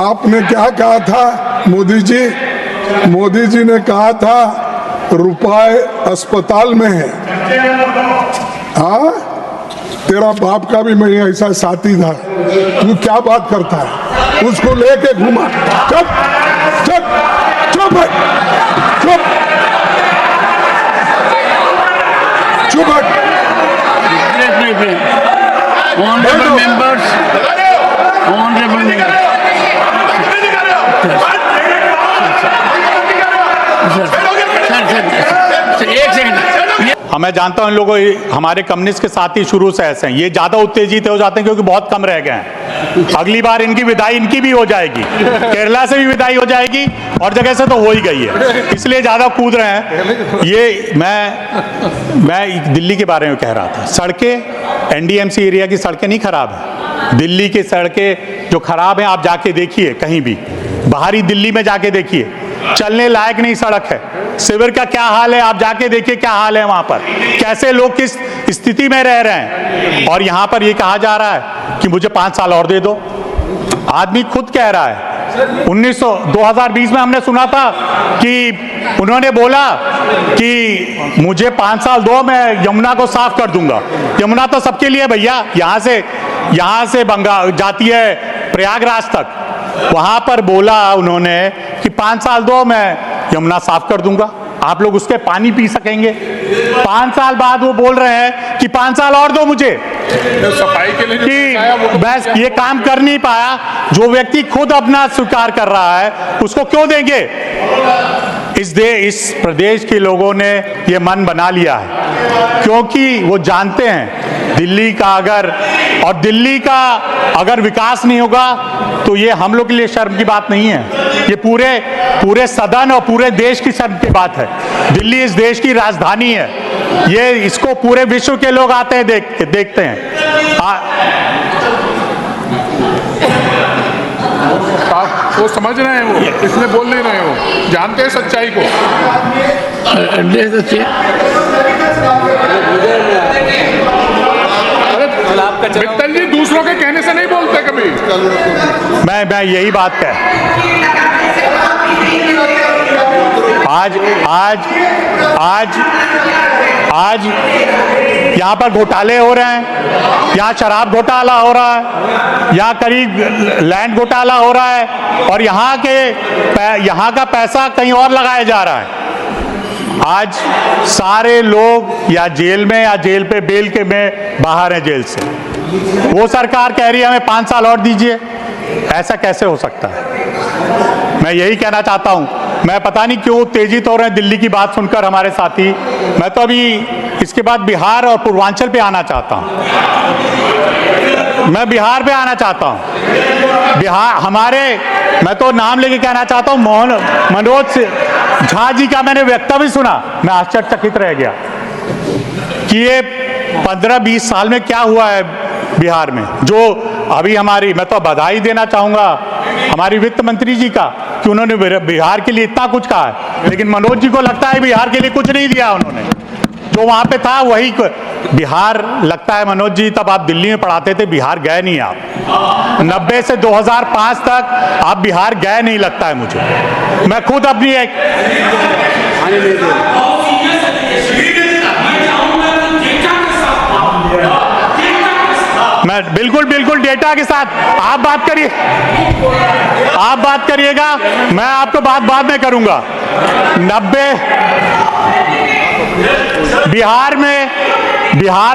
आपने क्या कहा था मोदी जी ने कहा था रुपए अस्पताल में है। हाँ, तेरा बाप का भी मैं ऐसा साथी था। तू क्या बात करता है? उसको लेके घूमा। चुप चुप चुप चुप चुप। Honorable members, एक सेकंड। मैं जानता हूं इन लोगों हमारे कम्युनिस्ट के साथी शुरू से ऐसे हैं, ये ज्यादा उत्तेजित हो जाते हैं क्योंकि बहुत कम रह गए हैं। अगली बार इनकी विदाई इनकी भी हो जाएगी, केरला से भी विदाई हो जाएगी और जगह से तो हो ही गई है, इसलिए ज्यादा कूद रहे हैं। ये मैं दिल्ली के बारे में कह रहा था। सड़कें एनडीएमसी एरिया की सड़कें नहीं खराब है, दिल्ली की सड़कें जो खराब हैं आप जाके देखिए, कहीं भी बाहरी दिल्ली में जाके देखिए, चलने लायक नहीं सड़क है। शिविर का क्या हाल है आप जाके देखिए, क्या हाल है वहां पर, कैसे लोग किस स्थिति में रह रहे हैं। और यहां पर ये कहा जा रहा है कि मुझे 5 साल और दे दो। आदमी खुद कह रहा है 2020 में हमने सुना था कि उन्होंने बोला कि मुझे 5 साल दो, मैं यमुना को साफ कर दूंगा। यमुना तो सबके लिए भैया, यहां से बंगाल जाती है प्रयागराज तक, वहां पर बोला उन्होंने कि 5 साल दो, मैं यमुना साफ कर दूंगा, आप लोग उसके पानी पी सकेंगे। 5 साल बाद वो बोल रहे हैं कि 5 साल और दो मुझे, सफाई के लिए कि बस ये काम कर नहीं पाया। जो व्यक्ति खुद अपना स्वीकार कर रहा है उसको क्यों देंगे? इस प्रदेश के लोगों ने ये मन बना लिया है क्योंकि वो जानते हैं दिल्ली का अगर विकास नहीं होगा तो ये हम लोग के लिए शर्म की बात नहीं है, ये पूरे सदन और पूरे देश की शर्म की बात है। दिल्ली इस देश की राजधानी है, ये इसको पूरे विश्व के लोग आते हैं देखते हैं। वो समझ रहे हैं, वो इसलिए बोल नहीं रहे, वो जानते हैं सच्चाई को। मित्तल जी दूसरों के कहने से नहीं बोलते कभी। मैं यही बात है। आज यहाँ पर घोटाले हो रहे हैं, यहाँ शराब घोटाला हो रहा है, यहाँ करीब लैंड घोटाला हो रहा है और यहाँ का पैसा कहीं और लगाया जा रहा है। आज सारे लोग या जेल में या जेल पे बेल के में बाहर हैं जेल से, वो सरकार कह रही है हमें 5 साल और दीजिए। ऐसा कैसे हो सकता है? मैं यही कहना चाहता हूं। मैं पता नहीं क्यों उत्तेजित हो रहे हैं दिल्ली की बात सुनकर हमारे साथी। मैं तो अभी इसके बाद बिहार और पूर्वांचल पे आना चाहता हूं। मैं बिहार पे आना चाहता हूं। मैं तो नाम लेके कहना चाहता हूं, मनोज झा जी का मैंने वक्तव्य सुना, मैं आश्चर्यचकित रह गया कि ये 15-20 साल में क्या हुआ है बिहार में। जो अभी मैं तो बधाई देना चाहूंगा हमारी वित्त मंत्री जी का कि उन्होंने बिहार के लिए इतना कुछ कहा है, लेकिन मनोज जी को लगता है बिहार के लिए कुछ नहीं दिया उन्होंने। जो वहां पे था वही बिहार, लगता है मनोज जी तब आप दिल्ली में पढ़ाते थे, बिहार गए नहीं आप। 90 से 2005 तक आप बिहार गए नहीं लगता है मुझे। मैं खुद अपनी मैं बिल्कुल डेटा के साथ आप बात करिएगा, मैं आपको बाद में करूंगा। 90 बिहार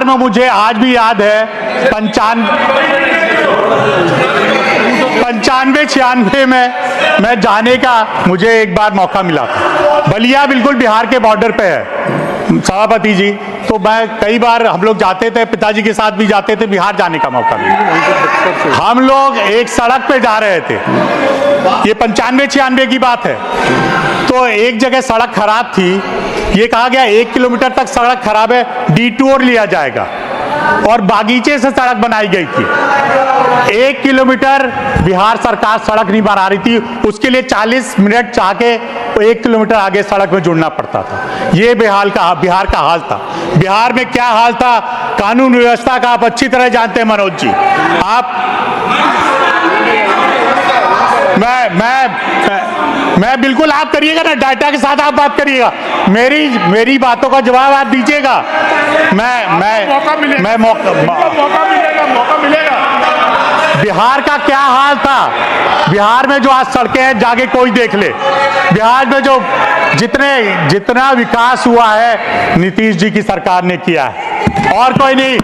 में मुझे आज भी याद है 95-96 में मैं जाने का मुझे एक बार मौका मिला था। बलिया बिल्कुल बिहार के बॉर्डर पे है सभापति जी, तो मैं कई बार हम लोग जाते थे, पिताजी के साथ भी जाते थे, बिहार जाने का मौका मिला। हम लोग एक सड़क पे जा रहे थे, ये 95-96 की बात है, तो एक जगह सड़क खराब थी, ये कहा गया 1 किलोमीटर तक सड़क खराब है, डिटूर लिया जाएगा और बागीचे से सड़क बनाई गई थी। 1 किलोमीटर बिहार सरकार सड़क नहीं बना रही थी, उसके लिए 40 मिनट चाह के 1 किलोमीटर आगे सड़क में जुड़ना पड़ता था। ये बिहार का हाल था। बिहार में क्या हाल था कानून व्यवस्था का आप अच्छी तरह जानते हैं मनोज जी। मैं बिल्कुल, आप करिएगा ना, डाटा के साथ आप बात करिएगा, मेरी बातों का जवाब आप दीजिएगा। मौका मिलेगा। बिहार का क्या हाल था, बिहार में जो आज सड़कें हैं जाके कोई देख ले। बिहार में जो जितना विकास हुआ है नीतीश जी की सरकार ने किया है, और कोई नहीं।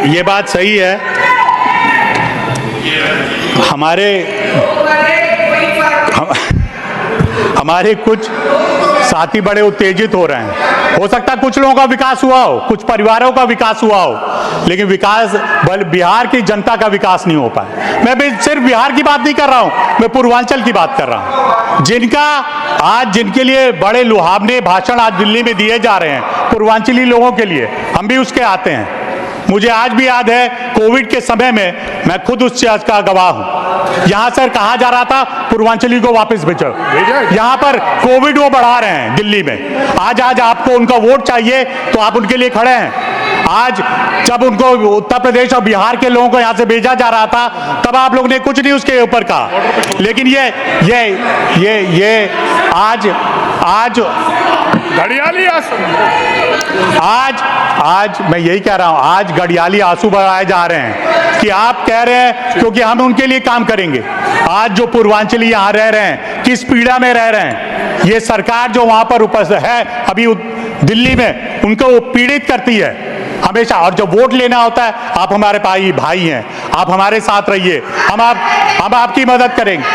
ये बात सही है, हमारे कुछ साथी बड़े उत्तेजित हो रहे हैं। हो सकता है कुछ लोगों का विकास हुआ हो, कुछ परिवारों का विकास हुआ हो, लेकिन बिहार की जनता का विकास नहीं हो पाया। मैं भी सिर्फ बिहार की बात नहीं कर रहा हूं, मैं पूर्वांचल की बात कर रहा हूं, जिनके लिए बड़े लुभावने भाषण आज दिल्ली में दिए जा रहे हैं पूर्वांचली लोगों के लिए। हम भी उसके आते हैं। मुझे आज भी याद है कोविड के समय में मैं खुद उस चीज का गवाह हूं। यहां से कहा जा रहा था पूर्वांचली को वापस भेजो, यहां पर कोविड वो बढ़ा रहे हैं दिल्ली में। आज आपको उनका वोट चाहिए तो आप उनके लिए खड़े हैं। आज जब उनको उत्तर प्रदेश और बिहार के लोगों को यहां से भेजा जा रहा था तब आप लोग ने कुछ नहीं उसके ऊपर कहा, लेकिन ये आज घड़ियाली आज मैं यही कह रहा हूं, आज घड़ियाली आंसू बहाए जा रहे हैं कि आप कह रहे हैं क्योंकि हम उनके लिए काम करेंगे। आज जो पूर्वांचली यहां रह रहे हैं, किस पीड़ा में रह रहे हैं, ये सरकार जो वहां पर उपस्थित है अभी दिल्ली में, उनको पीड़ित करती है हमेशा। और जब वोट लेना होता है, आप हमारे भाई हैं, आप हमारे साथ रहिए, हम आपकी मदद करेंगे।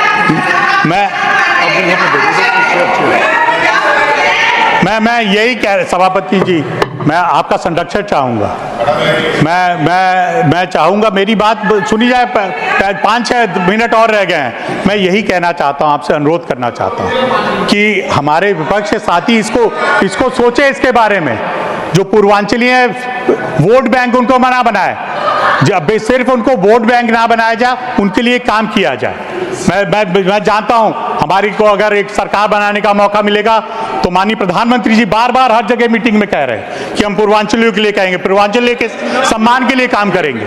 मैं यही कह रहा, सभापति जी, मैं आपका संरक्षण चाहूंगा। मैं चाहूंगा मेरी बात सुनी जाए। 5-6 मिनट और रह गए हैं। मैं यही कहना चाहता हूं, आपसे अनुरोध करना चाहता हूं कि हमारे विपक्ष के साथी इसको सोचे, इसके बारे में। जो पूर्वांचली है, वोट बैंक उनको मना बनाए, जब सिर्फ उनको वोट बैंक ना बनाया जाए, उनके लिए काम किया जाए। मैं जानता हूं हमारी को अगर एक सरकार बनाने का मौका मिलेगा तो माननीय प्रधानमंत्री जी बार-बार हर जगह मीटिंग में कह रहे हैं कि हम पूर्वांचलियों के लिए कहेंगे, पूर्वांचल के सम्मान के लिए काम करेंगे,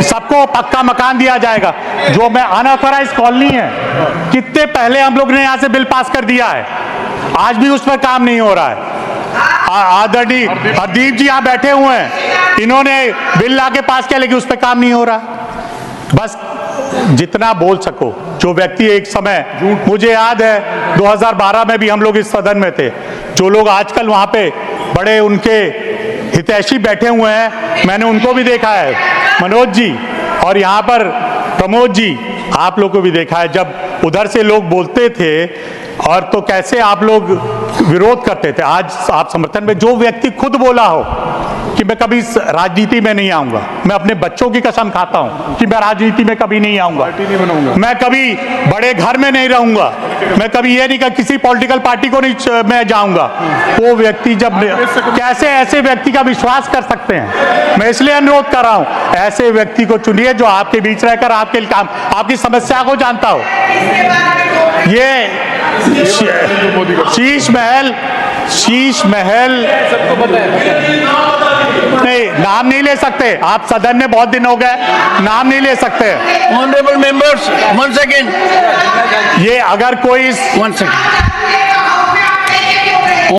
सबको पक्का मकान दिया जाएगा। जो मैं अनऑथराइज्ड कॉलोनी है, कितने पहले हम लोग ने यहां से बिल पास कर दिया है, आज भी उस पर काम नहीं हो रहा है। आदरणीय हरदीप जी यहां बैठे हुए हैं, इन्होंने बिल लाके पास किया, लेकिन उस पर काम नहीं हो रहा। बस जितना बोल सको, जो व्यक्ति एक समय, मुझे याद है 2012 में भी हम लोग इस सदन में थे, जो लोग आजकल वहां पे बड़े उनके हितैषी बैठे हुए हैं, मैंने उनको भी देखा है, मनोज जी, और यहाँ पर प्रमोद जी, आप लोग को भी देखा है। जब उधर से लोग बोलते थे और तो कैसे आप लोग विरोध करते थे, आज आप समर्थन में। जो व्यक्ति खुद बोला हो कि मैं कभी राजनीति में नहीं आऊंगा, मैं अपने बच्चों की कसम खाता हूं कि मैं राजनीति में कभी नहीं आऊंगा, मैं कभी बड़े घर में नहीं रहूंगा, मैं कभी ये नहीं, किसी पॉलिटिकल पार्टी को नहीं मैं जाऊंगा, वो व्यक्ति जब कैसे ऐसे व्यक्ति का विश्वास कर सकते हैं। मैं इसलिए अनुरोध कर रहा हूं, ऐसे व्यक्ति को चुनिए जो आपके बीच रहकर आपके काम, आपकी समस्या को जानता हो। ये शीश महल नहीं, नाम नहीं ले सकते आप, सदन में बहुत दिन हो गए, नाम नहीं ले सकते। Honourable members, 1 second. ये अगर कोई 1 सेकेंड।